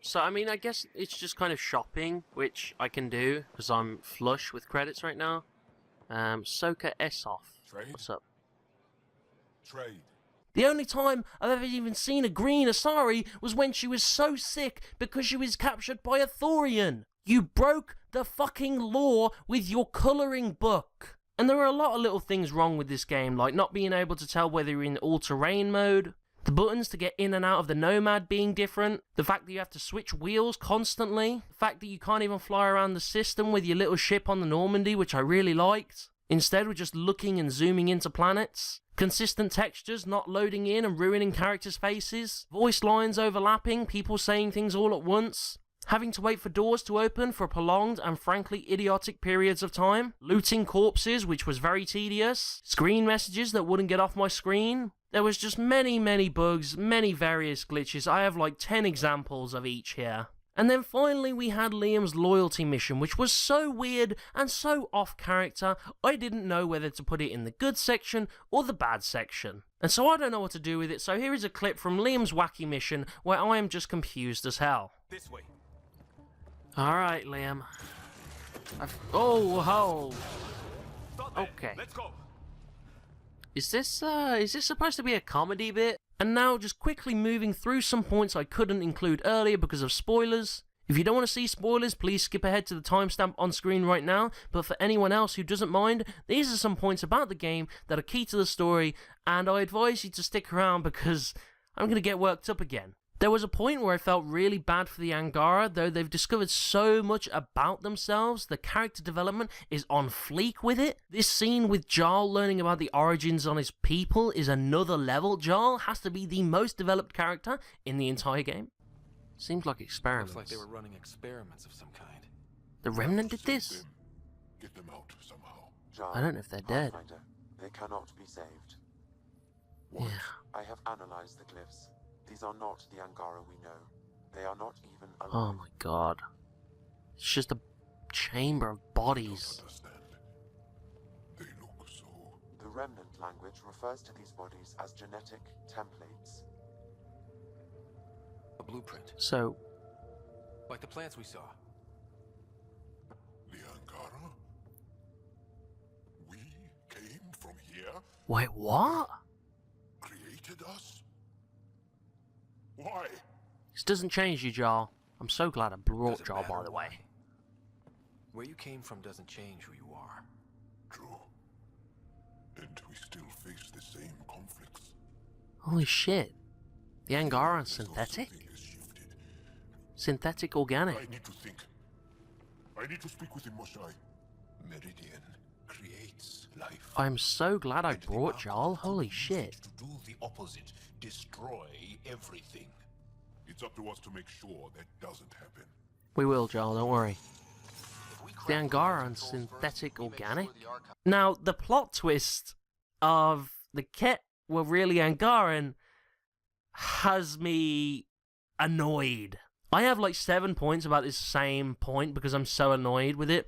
So I mean, I guess it's just kind of shopping, which I can do, because I'm flush with credits right now. Soka Essoff. Trade? What's up? Trade. The only time I've ever even seen a green Asari was when she was so sick because she was captured by a Thorian. You broke the fucking law with your colouring book. And there are a lot of little things wrong with this game, like not being able to tell whether you're in all-terrain mode, the buttons to get in and out of the Nomad being different, the fact that you have to switch wheels constantly, the fact that you can't even fly around the system with your little ship on the Normandy, which I really liked. Instead, we're just looking and zooming into planets. Consistent textures not loading in and ruining characters' faces. Voice lines overlapping, people saying things all at once. Having to wait for doors to open for prolonged and frankly idiotic periods of time. Looting corpses, which was very tedious. Screen messages that wouldn't get off my screen. There was just many bugs, many various glitches. I have like 10 examples of each here. And then finally we had Liam's loyalty mission, which was so weird and so off character, I didn't know whether to put it in the good section or the bad section. And so I don't know what to do with it, so here is a clip from Liam's wacky mission where I am just confused as hell. This way. Alright, Liam. Oh. Okay. Let's go. Is this supposed to be a comedy bit? And now, just quickly moving through some points I couldn't include earlier because of spoilers. If you don't want to see spoilers, please skip ahead to the timestamp on screen right now, but for anyone else who doesn't mind, these are some points about the game that are key to the story, and I advise you to stick around because I'm going to get worked up again. There was a point where I felt really bad for the Angara, though they've discovered so much about themselves, the character development is on fleek with it. This scene with Jarl learning about the origins on his people is another level. Jarl has to be the most developed character in the entire game. Seems like experiments. Looks like they were running experiments of some kind. The Remnant did this? Get them out somehow. Jarl, I don't know if they're dead. Pathfinder, they cannot be saved. Yeah. I have analyzed the glyphs. These are not the Angara we know. They are not even alive. Oh my god. It's just a chamber of bodies. They look so... The Remnant language refers to these bodies as genetic templates. A blueprint. So... like the plants we saw. The Angara? We came from here? Wait, what? Created us? Why? This doesn't change you, Jarl. I'm so glad I brought Jarl, by the way. Where you came from doesn't change who you are. True. And we still face the same conflicts. Holy shit. The Angara are synthetic? Synthetic organic. I need to think. I need to speak with him, Moshe. Meridian creates life. I'm so glad I brought Jarl. Holy shit. To do the opposite, destroy everything. It's up to us to make sure that doesn't happen. We will, Jarl, don't worry. The Angaran synthetic organic? Now, the plot twist of the Ket were really Angaran has me annoyed. I have like 7 points about this same point because I'm so annoyed with it.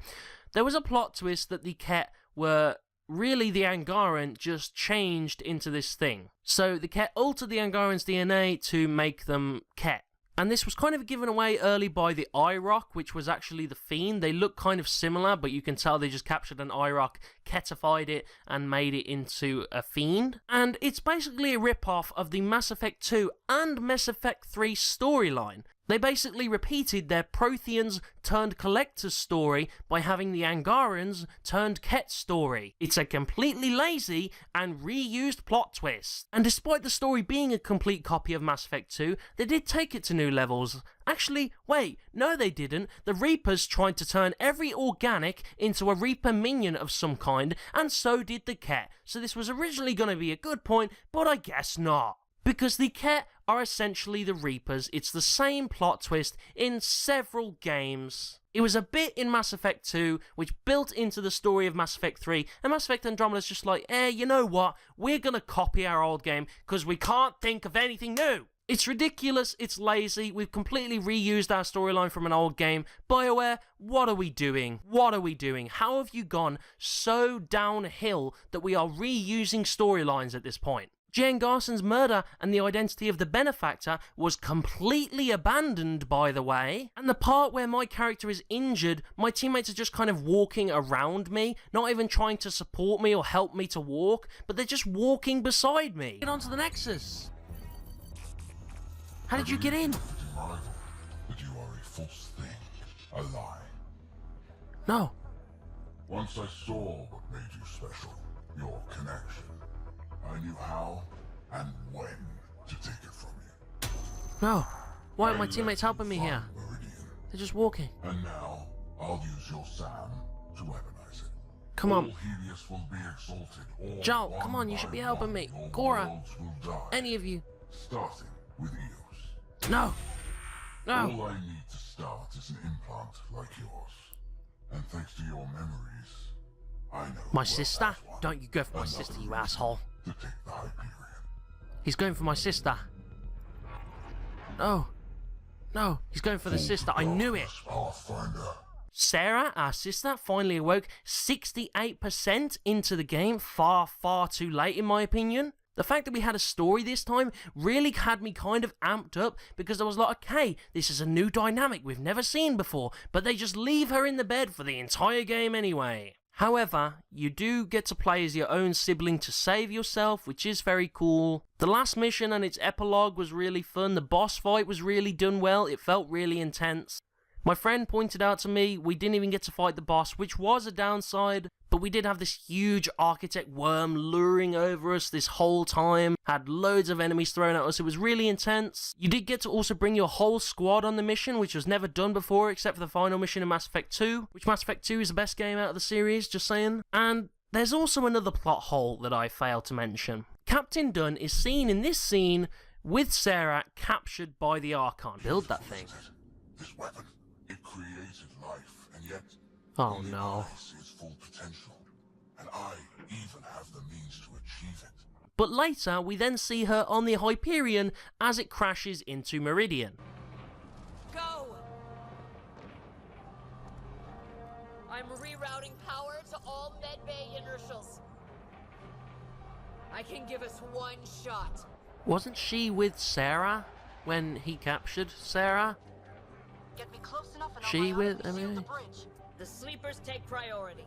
There was a plot twist that the Ket were really the Angaran just changed into this thing. So the Ket altered the Angaran's DNA to make them Ket. And this was kind of given away early by the IROC, which was actually the Fiend. They look kind of similar, but you can tell they just captured an IROC, ketified it, and made it into a Fiend. And it's basically a rip-off of the Mass Effect 2 and Mass Effect 3 storyline. They basically repeated their Protheans turned Collectors story by having the Angarans turned Ket story. It's a completely lazy and reused plot twist. And despite the story being a complete copy of Mass Effect 2, they did take it to new levels. Actually, wait, no they didn't. The Reapers tried to turn every organic into a Reaper minion of some kind, and so did the Ket. So this was originally going to be a good point, but I guess not. Because the Ket are essentially the Reapers. It's the same plot twist in several games. It was a bit in Mass Effect 2, which built into the story of Mass Effect 3, and Mass Effect Andromeda's just like, you know what? We're gonna copy our old game, because we can't think of anything new. It's ridiculous, it's lazy, we've completely reused our storyline from an old game. BioWare, what are we doing? What are we doing? How have you gone so downhill that we are reusing storylines at this point? Jane Garson's murder and the identity of the benefactor was completely abandoned, by the way. And the part where my character is injured, my teammates are just kind of walking around me, not even trying to support me or help me to walk, but they're just walking beside me. Get onto the Nexus. How did you get in? That you are a false thing, a lie. No. Once I saw what made you special, your connection. I knew how and when to take it from you. No. Why aren't my teammates helping me here? Meridian. They're just walking. And now, I'll use your SAM to weaponize it. Come on. All Helios will be exalted. Joel, come on, you should be helping me. Cora. Any of you. Starting with Eos. No. No. All I need to start is an implant like yours. And thanks to your memories, I know. My sister? Don't you go for my sister, you asshole. To take the Hyperion. He's going for my sister. No. No, he's going for the sister. I knew it. Sarah, our sister, finally awoke 68% into the game. Far, far too late, in my opinion. The fact that we had a story this time really had me kind of amped up because I was like, okay, this is a new dynamic we've never seen before, but they just leave her in the bed for the entire game anyway. However, you do get to play as your own sibling to save yourself, which is very cool. The last mission and its epilogue was really fun. The boss fight was really done well. It felt really intense. My friend pointed out to me we didn't even get to fight the boss, which was a downside, but we did have this huge architect worm luring over us this whole time, had loads of enemies thrown at us. It was really intense. You did get to also bring your whole squad on the mission, which was never done before except for the final mission in Mass Effect 2, which Mass Effect 2 is the best game out of the series, just saying. And there's also another plot hole that I failed to mention. Captain Dunn is seen in this scene with Sarah captured by the Archon. Build that thing. This weapon. It created life, and yet oh no. Its full potential, and I even have the means to achieve it. But later, we then see her on the Hyperion as it crashes into Meridian. Go! I'm rerouting power to all medbay inertials. I can give us one shot. Wasn't she with Sarah when he captured Sarah? Get me close enough and She with Emily? The sleepers take priority.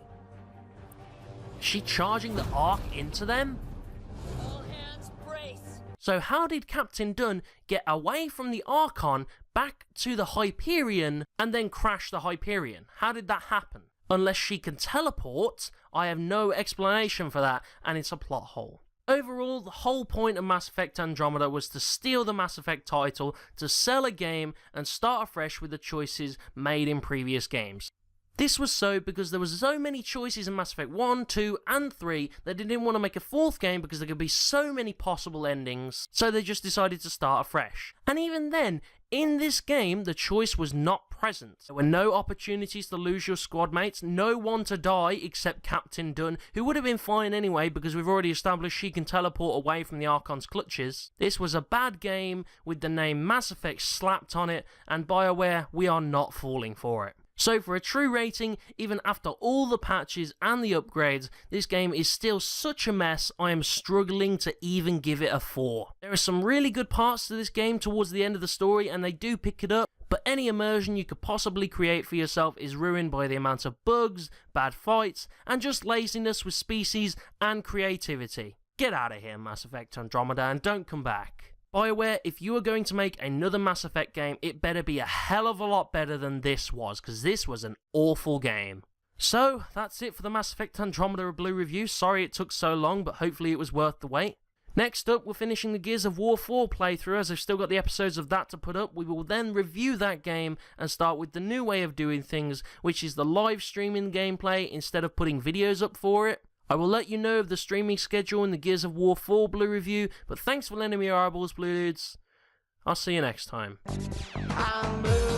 She charging the Ark into them? All hands brace. So how did Captain Dunn get away from the Archon back to the Hyperion and then crash the Hyperion? How did that happen? Unless she can teleport, I have no explanation for that, and it's a plot hole. Overall, the whole point of Mass Effect Andromeda was to steal the Mass Effect title, to sell a game, and start afresh with the choices made in previous games. This was so because there was so many choices in Mass Effect 1, 2, and 3 that they didn't want to make a fourth game because there could be so many possible endings, so they just decided to start afresh. And even then, in this game, the choice was not present. There were no opportunities to lose your squad mates, no one to die except Captain Dunn, who would have been fine anyway because we've already established she can teleport away from the Archon's clutches. This was a bad game with the name Mass Effect slapped on it, and BioWare, we are not falling for it. So for a true rating, even after all the patches and the upgrades, this game is still such a mess, I am struggling to even give it a 4. There are some really good parts to this game towards the end of the story, and they do pick it up, but any immersion you could possibly create for yourself is ruined by the amount of bugs, bad fights, and just laziness with species and creativity. Get out of here, Mass Effect Andromeda, and don't come back. BioWare, if you are going to make another Mass Effect game, it better be a hell of a lot better than this was, because this was an awful game. So, that's it for the Mass Effect Andromeda Blue review. Sorry it took so long, but hopefully it was worth the wait. Next up, we're finishing the Gears of War 4 playthrough, as I've still got the episodes of that to put up. We will then review that game and start with the new way of doing things, which is the live streaming gameplay instead of putting videos up for it. I will let you know of the streaming schedule in the Gears of War 4 Blue review, but thanks for lending me your eyeballs, Blue Dudes. I'll see you next time. I'm blue.